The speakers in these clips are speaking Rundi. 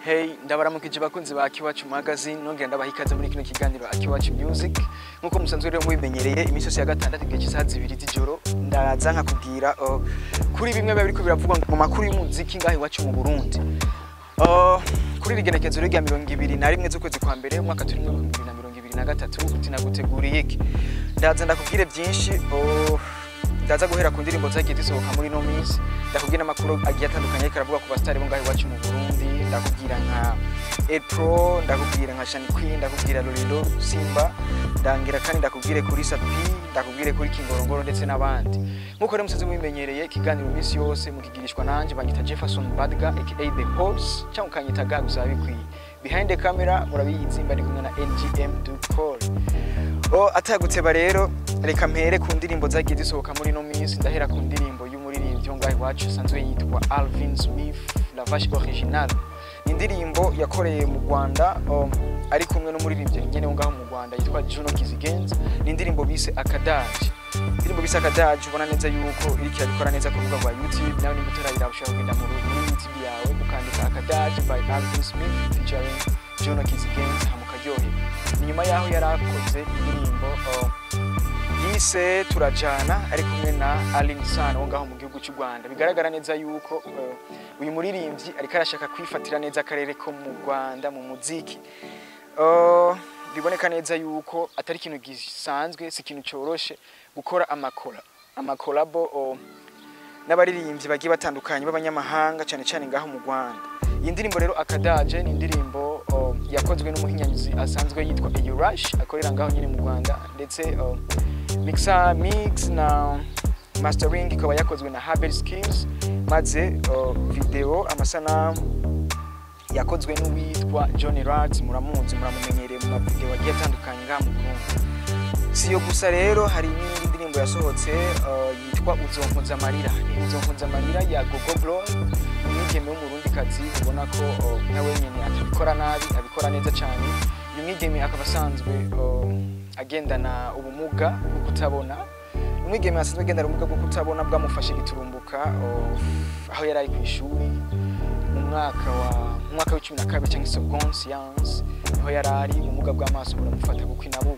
Hey, ndabaramukije bakunzi ba Akiwacu Magazine, nongera ndabaha ikaze muri kino kiganiro AKiwacuMusic. Nkuko musanzwe rero mubimenyereye iminsi yose ya gatandatu igihe cy'isaha 2 z'ijoro ndaza nkakubwira kuri bimwe biba biriko biravugwa mu makuru y'umuziki ngaho iwacu mu Burundi. Kuri rigenekezo rya 2021 z'ukwezi kwa mbere umwaka turimo 2023 utinaguteguriye iki. Ndaza ndakubwire byinshi ndaza guhera ku ndirimbo zagiye zisohoka muri no minsi, ndakubwira amakuru agiye atandukanye karavuga ku bastari bo ngaho iwacu mu Burundi, ndakubwira nka AKiwacuMusic, ndakubwira nka Channy Queen, ndakubwira Lolilo, Simba, ndangira kandi ndakubwire kuri Sapi, ndakubwire kuri Kingorongoro ndetse n'abandi. Nkuko rero musaze mubimenyereye ikiganiro iminsi yose mukigirishwa nanje banyita Jefferson Badga aka The Horse cyangwa kanyita Gaguza bikwiye. Behind the camera murabizi mba ndi kumwe na NGM.call. Ataguteba rero reka mpere ku ndirimbo zagiye zisohoka muri no minsi, ndahera ku ndirimbo y'umuririmbyi ngaho iwacu sanzwe yitwa Alvin Smith La Vache Original. Indirimbo yakoreye mu Rwanda ari kumwe n'umuririmbyi nyene ngaho mu Rwanda yitwa Juno Kizigenza. Ni indirimbo bise Akadaje. Indirimbo bise Akadaje ubona neza yuko iri kirabikora neza ku rubuga rwa YouTube, nawe nimba utarayira ushaka kugenda mu YouTube yawe ukandika Akadaje by Alvin Smith featuring Juno Kizigenza hamukaryohe. Nyuma yaho yarakoze indirimbo yise Turajana ari kumwe na Alin Sana ngaho mu gihugu cy'u Rwanda. Bigaragara neza yuko uyu muririmbyi ariko arashaka kwifatira neza akarere ko mu Rwanda mu muziki. Biboneka neza yuko atari ikintu gisanzwe, si ikintu cyoroshe gukora amakolabo n'abaririmbyi bagiye batandukanye b'abanyamahanga cyane cyane ngaho mu Rwanda. Iyi ndirimbo rero Akadaje ni indirimbo yakozwe n'umuhinyanyuzi asanzwe yitwa Rush akorera ngaho nyine mu Rwanda, ndetse mix na mastering ikaba yakozwe na Habel Skills, maze video amasanamu yakozwe n'uwitwa Johnny Rats, muramumenyereye mu video agiye atandukanye ngaho mu Burundi. Siyo gusa rero hari n'indi ndirimbo yasohotse yitwa Uzompoza Amarira. Uzompoza Amarira ya Gogo Blow, umwigeme w'umurundikazi ubona ko nawe nyene atabikora nabi, abikora neza cyane. Uyu mwigeme akaba asanzwe agendana ubumuga bwo kutabona. Umwigeme asanzwe agendana ubumuga bwo kutabona bwamufashe giturumbuka aho yari ari ku ishuri mu mwaka wa 12 cyangwa seconde science, aho yari ari ubumuga bw'amaso buramufata kuko inabu.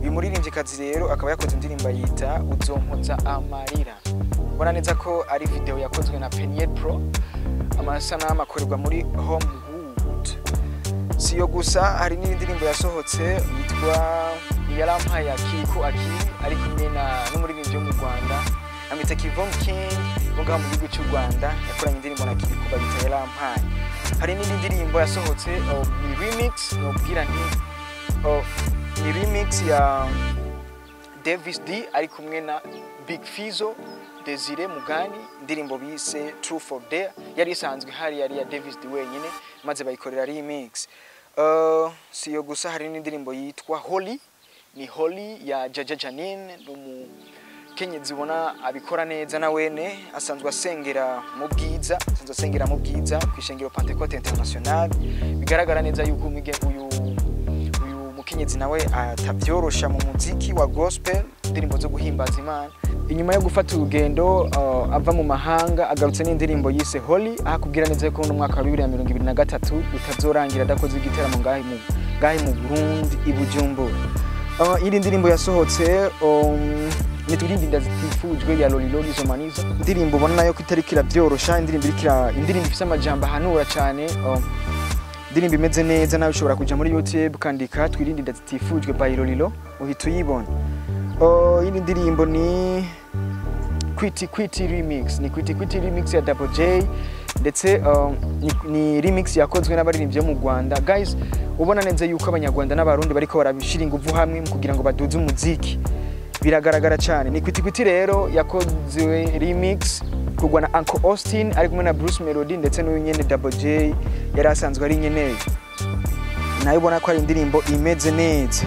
Uyu muririmbyikazi rero akaba yakoze indirimbo yita Uzompoza Amarira. Ubona neza ko ari video yakozwe na Peniel Pro, amasanamu akorerwa muri Homewood. Siyo gusa hari n'indi ndirimbo yasohotse yitwa Yarampaye Ariko ari kumwe n'umuririmbyi wo mu Rwanda amwita Kivon King ngaho mu gihugu cy'u Rwanda, yakoranye indirimbo na Kurikirana bayita Yarampaye. Hari n'indi ndirimbo yasohotse ni remix, nobwira nti ni remix ya Davis D ari kumwe na Big Fizzo, Desire Mugani, indirimbo bise True for Dare yari isanzwe hari ya Davis D wenyine, maze bayikorera remix. Siyo gusa hari n'indirimbo yitwa Holy, ni Holy ya Jaja Janine, Kenyezi ubona abikora neza na wene, asanzwe asengera mu bwiza kwishengero Pentecote International. Bigaragara neza yuko uyu mukenyezi nawe atabyorosha mu muziki wa gospel, indirimbo zo guhimbaza Imana. Inyuma yo gufata urugendo ava mu mahanga agarutse n'indirimbo yise Holy, akubwira neza yuko mu mwaka wa 2023 utazorangira adakoze igiteramo ngahi mu Burundi i Bujumbura. Iri ndirimbo yasohotse ni turirimbo zitifujwe ya Lolilo Zomaniza. Indirimbo ubona nayo kitari kirabyorosha, indirimbo ifite amajambo ahanura cyane, indirimbo imeze neza, nawe ushobora kuja muri YouTube kandika twirinde zitifujwe by Lolilo uhita uyibona. Iyi ndirimbo ni Kwiti remix, ni Kwiti remix ya Double J, ndetse ni remix yakozwe n'abaririmbyi mu Rwanda. Guys, ubona neza yuko abanyarwanda n'abarundi bariko barabishira ingufu hamwe kugira ngo baduze umuziki, biragaragara cyane. Ni Kwiti rero yakozwe remix kugwa na Uncle Austin ari kumwe na Bruce Melody, ndetse n'unyene Double J yari asanzwe ari nyene, nayo ubona ko ari indirimbo imeze neza.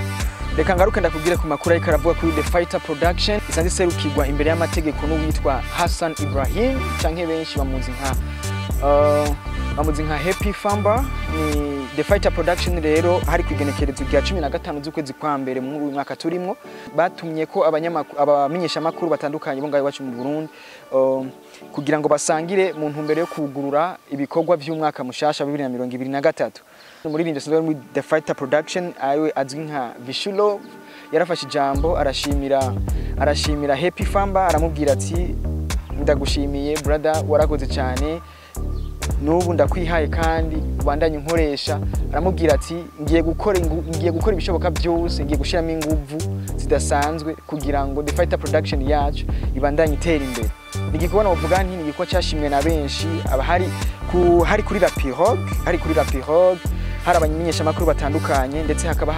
Reka ngaruke ndakubwire ku makuru ariko aravuga kuri The Fighter Production, isanzwe serukirwa imbere y'amategeko n'uwitwa Hassan Ibrahim canke benshi bamuzi nka Happy Famba. Ni The Fighter Production rero hari kwigenekerezo rya 15 z'ukwezi kwa mbere mu mwaka turimo batumye ko abamenyesha makuru batandukanye bo ngaho iwacu mu Burundi kugira ngo basangire mu ntumbero yo kugurura ibikorwa by'umwaka mushasha 2023 muri rindi sanzwe muri The Fighter Production ayo azwi nka Vishulo yarafashe ijambo arashimira Happy Famba aramubwira ati ndagushimiye brother warakoze cyane nubu ndakwihaye kandi ubandanye nkoresha aramubwira ati ngiye gukora ibishoboka byose ngiye gushiramo inguvu zidasanzwe kugira ngo The Fighter Production yacu ibandanye itera imbere nigikubona uvuga nti nigiko cyashimwe na benshi abahari kuri La Pirogue hari abamenyesha makuru batandukanye ndetse hakaba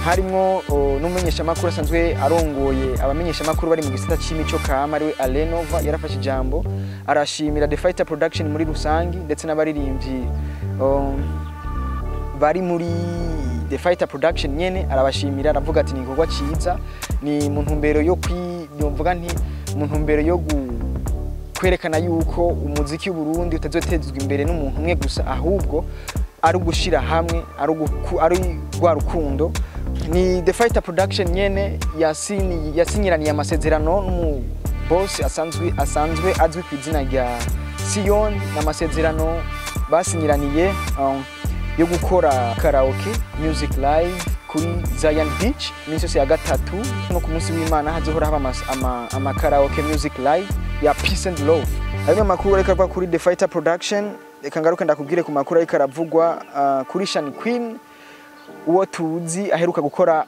harimo n'umumenyesha makuru asanzwe arongoye abamenyesha makuru bari mu gisata cy'imico kama ariwe Alenova yarafashe ijambo arashimira The Fighter Production muri rusangi ndetse n'abaririmbyi bari muri The Fighter Production nyene arabashimira aravuga ati nigikorwa ciza ni mu ntumbero yo kwiyumvuga nti mu ntumbero yo kwerekana yuko umuziki w'u Burundi utazotezwa imbere n'umuntu umwe gusa ahubwo ari ugushira hamwe ari rwa rukundo ni The Fighter Production nyene yasinyiraniye amasezerano n'umu boss asanzwe azwi ku izina rya Sion n'amasezerano basinyiraniye yo gukora karaoke music live kuri Zion Beach iminsi ya gatatu no ku munsi w'Imana hazohora haba ama karaoke music live ya Peace and Love ayo makuru ariko kwa kuri The Fighter Production reka ngaruke ndakubwire ku makuru ariko aravugwa kuri Channy Queen uwo tuzi aheruka gukora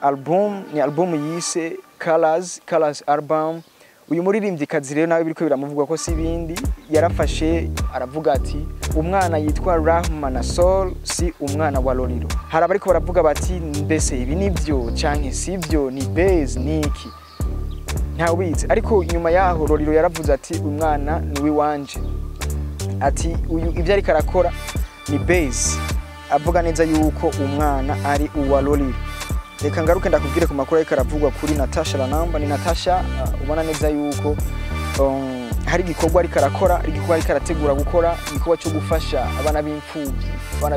ni album yise Colors album uyu muririmbyikazi rero nawe biriko biramuvugwa ko si bindi yarafashe aravuga ati umwana yitwa Rahman Soul si umwana wa Lolilo hari abariko baravuga bati mbese ibi nivyo canke sivyo ni base niki ntawize ariko nyuma yaho Lolilo yaravuze ati umwana ni wi wanje ati uyu ivyo ariko arakora ni base avuga neza yuko umwana ari uwa Lolilo reka ngaruke ndakubwire ku makuru ariko aravugwa kuri Natasha Lanamba ni Natasha ubona neza yuko hari igikorwa ariko arakora igikorwa ariko arategura gukora igikorwa cyo gufasha abana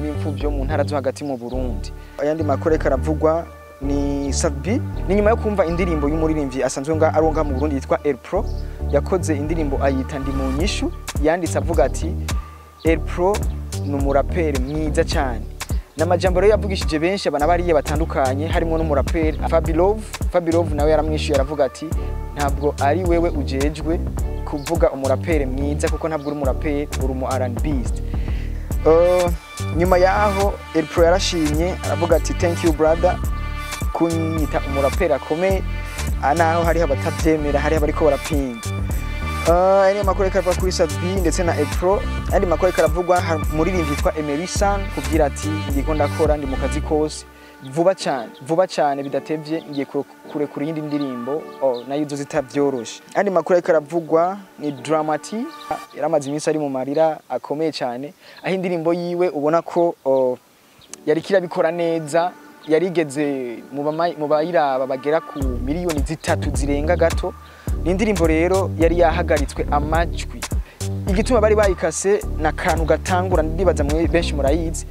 b'imfuvyi mu ntara zo hagati mu Burundi ayandi makuru ariko aravugwa ni Sabi ni nyuma yo kumva indirimbo y'umuririmbyi asanzwe aronga mu Burundi yitwa Pro yakoze indirimbo ayita ndi mu nyishu yanditse avuga ati Pro numuraperi mwiza cyane namajambo rero yavugishije benshi abana bariye batandukanye harimo n'umuraperi Fabilove nawe yaramwishuye aravuga ati ntabwo ari wewe ujejwe kuvuga umuraperi mwiza kuko ntabwo uri umuraperi uri mu R&Bist nyuma yaho Pro yarashimye aravuga ati thank you brother kunyita umuraperi akomeye anaho hari abatabyemera hari abariko barapinga ene makuru kava kuri Sabi ndetse na Pro andi makuru karavugwa muri rimvi yitwa Emerson kugira ati ngiko ndakora ndi mu kazi kose vuba cyane bidatevye ngiye kuri yindi ndirimbo nayo zo zitavyoroshe andi makuru karavugwa ni Dramati yaramaze iminsi ari mu marira akomeye cyane aho indirimbo yiwe ubona ko yari kirabikora neza yarigeze mu bayiraba bagera ku miliyoni 3 zirenga gato n'indirimbo rero yari yahagaritswe amajwi igituma bari bayikase na kantu gatangura ndibaza mwe benshi murayizi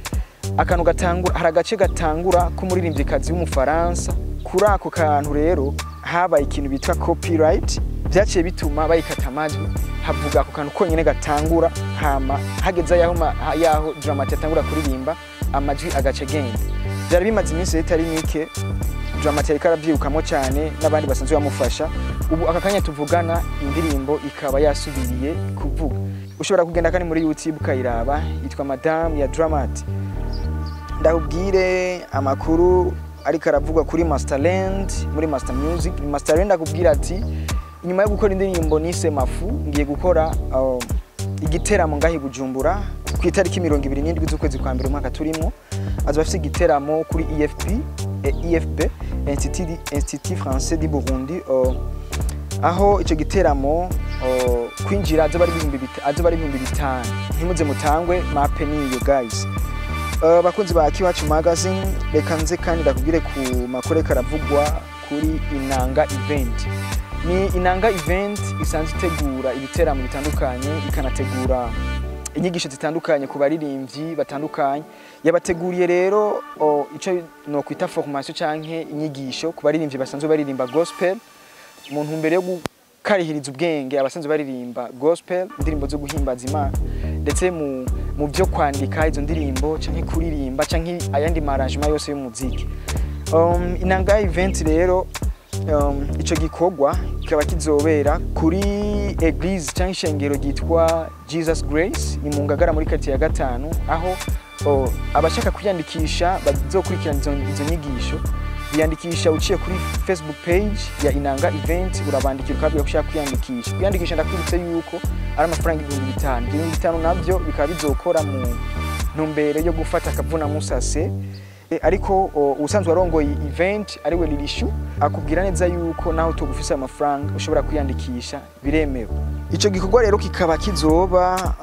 akantu gatangura haragace gatangura ku muririmbyikazi w'umufaransa kuri ako kantu rero habaye ikintu bitwa copyright byaciye bituma bayikata amajwi havuga ako kantu konyene gatangura hama hageza yaho Dramati atangura kuririmba amajwi agace genda byari bimaze iminsi itari mike Dramati ariko arabyirukamo cyane n'abandi basanzwe bamufasha ubu akakanya tuvugana indirimbo ikaba yasubiriye kuvuga ushobora kugenda kandi muri YouTube kayiraba yitwa Madame ya Dramati ndakubwire amakuru ariko aravugwa kuri Masterland muri Master Music Masterland akubwira ati inyuma yo gukora indirimbo nise Mafu ngiye gukora igiteramo ngahi Bujumbura ku itariki 27 z'ukwezi kwa mbere umwaka turimo azafise igiteramo kuri IFB Institut Français du Burundi aho ico giteramo kwinjira azo bari 5,000 ntimuze mutangwe mape niyo guys bakunzi ba Akiwacu magazine reka nze kandi ndakubwire ku makuru karavugwa kuri Inanga event ni Inanga event isanzwe itegura ibiteramo bitandukanye ikanategura inyigisho zitandukanye ku baririmbyi batandukanye. Yabateguriye rero ico no kwita formation canke inyigisho ku baririmbyi basanzwe baririmba gospel, mu ntumbero yo gukarihiriza ubwenge abasanzwe baririmba gospel, indirimbo zo guhimbaza Imana, ndetse mu byo kwandika izo ndirimbo canke kuririmba canke ayandi marangement yose y'umuziki. Inanga event rero ico gikorwa kikaba kizobera kuri eglise canke ishengero ryitwa Jesus Grace, ni mu Ngagara muri quartier ya 5, aho abashaka kwiyandikisha bazokurikirana izo nyigisho biyandikisha uciye kuri Facebook page ya Inanga event, urabandikira ukabwira ushaka kwiyandikisha. Kwiyandikisha ndakwibutse yuko ari amafaranga 5,000. 5,000 navyo bikaba bizokora mu ntumbero yo gufata akavuna musase, ariko usanzwe arongoye event ari we Lilishu akubwira neza yuko naho tugufisa amafaranga ushobora kwiyandikisha biremewe. Ico gikorwa rero kikaba kizoba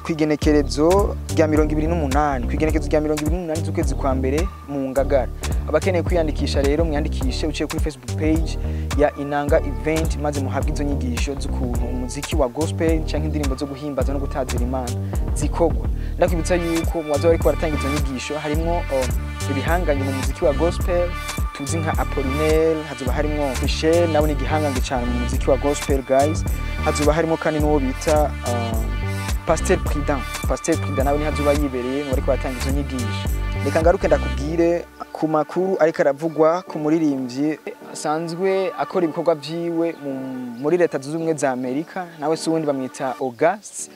kwigenekerezo rya 28, kwigenekerezo rya 28 z'ukwezi kwa mbere mu Ngagara. Abakeneye kwiyandikisha rero mwiyandikishe uciye kuri Facebook page ya Inanga event, maze muhabwe izo nyigisho z'ukuntu umuziki wa gospel canke indirimbo zo guhimbaza no gutazira Imana zikogwa. Ndakwibutsa yuko mu bazo ariko baratanga izo nyigisho harimo ibihanganye mu muziki wa gospel tuzi nka Apollinaire, hazoba harimo Michel nawe ni igihangange cyane mu muziki wa gospel guys. Hazoba harimo kandi n'uwo bita Pasteur Prudent nawe ni hazoba yibereye mu bariko batanga izo nyigisho. Reka ngaruke ndakubwire ku makuru ariko aravugwa ku muririmbyi asanzwe akora ibikorwa vyiwe muri leta zunze ubumwe za Amerika, nawe si wundi bamwita August.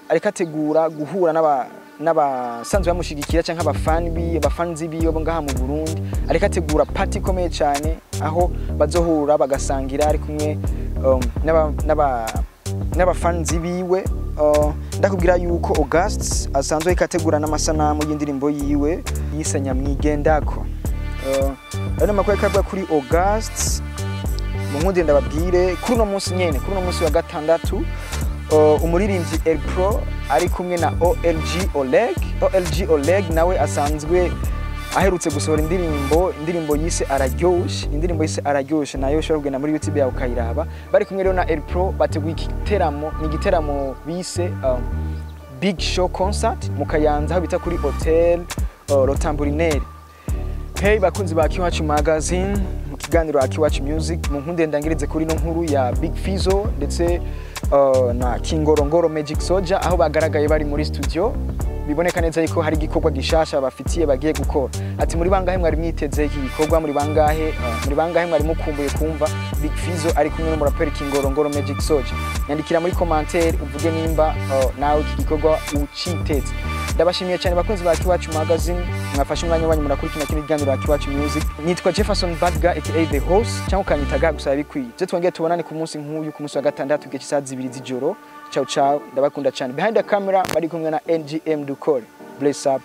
Arikategura guhura n'abasanzwe bamushigikira canke abafanzi biwe bo ngaha mu Burundi. Arikategura party ikomeye cyane aho bazohura bagasangira ari kumwe n'abafanzi biwe. Ndakubwira yuko August asanzwe ikategura n'amasanamu y'indirimbo yiwe yise Nyamwigendako. Ano makuru yakabwa kuri August mu nkundi ndababwire kuri no munsi nyene, kuri no munsi wa gatandatu umuririmbyi Pro ari kumwe na OLG nawe asanzwe aherutse gusohora indirimbo yise Araryoshe, nayo ushobora kugenda muri YouTube yawe ukayiraba. Bari kumwe rero na Pro bateguye igiteramo bise Big Show Concert mu Kayanza aho bita kuri Hotel Rotamburineri. Hey bakunzi ba Akiwacu Magazine, mu kiganiro AKiwacuMusic, mu nkunde ndangirize kuri no nkuru ya Big Fizzo ndetse na Kingorongoro Magic Soldier aho bagaragaye bari muri studio. Biboneka neza yuko hari gikorwa gishasha bafitiye bagiye gukora. Ati muri bangahe mwari mwiteze iki gikorwa, muri bangahe mwari mukumbuye kumva Big Fizzo ari kumwe n'umuraperi Kingorongoro Magic Soldier? Nyandikira muri commentaire uvuge nimba nawe iki gikorwa uciteze. Ndabashimiye cyane bakunzi ba Akiwacu Magazine, mwafashe umwanya wanyu murakurikira kino kiganiro AKiwacuMusic. Nitwa Jefferson Badga aka the host, cyangwa kanyitaga gusaba bikwiye. Je twongeye tubonane ku munsi nk'uyu ku munsi wa gatandatu gihe cy'isaha 2 z'ijoro. Ciao ciao, ndabakunda cyane. Behind the camera bari kumwe na NGM Dukore. Bless up.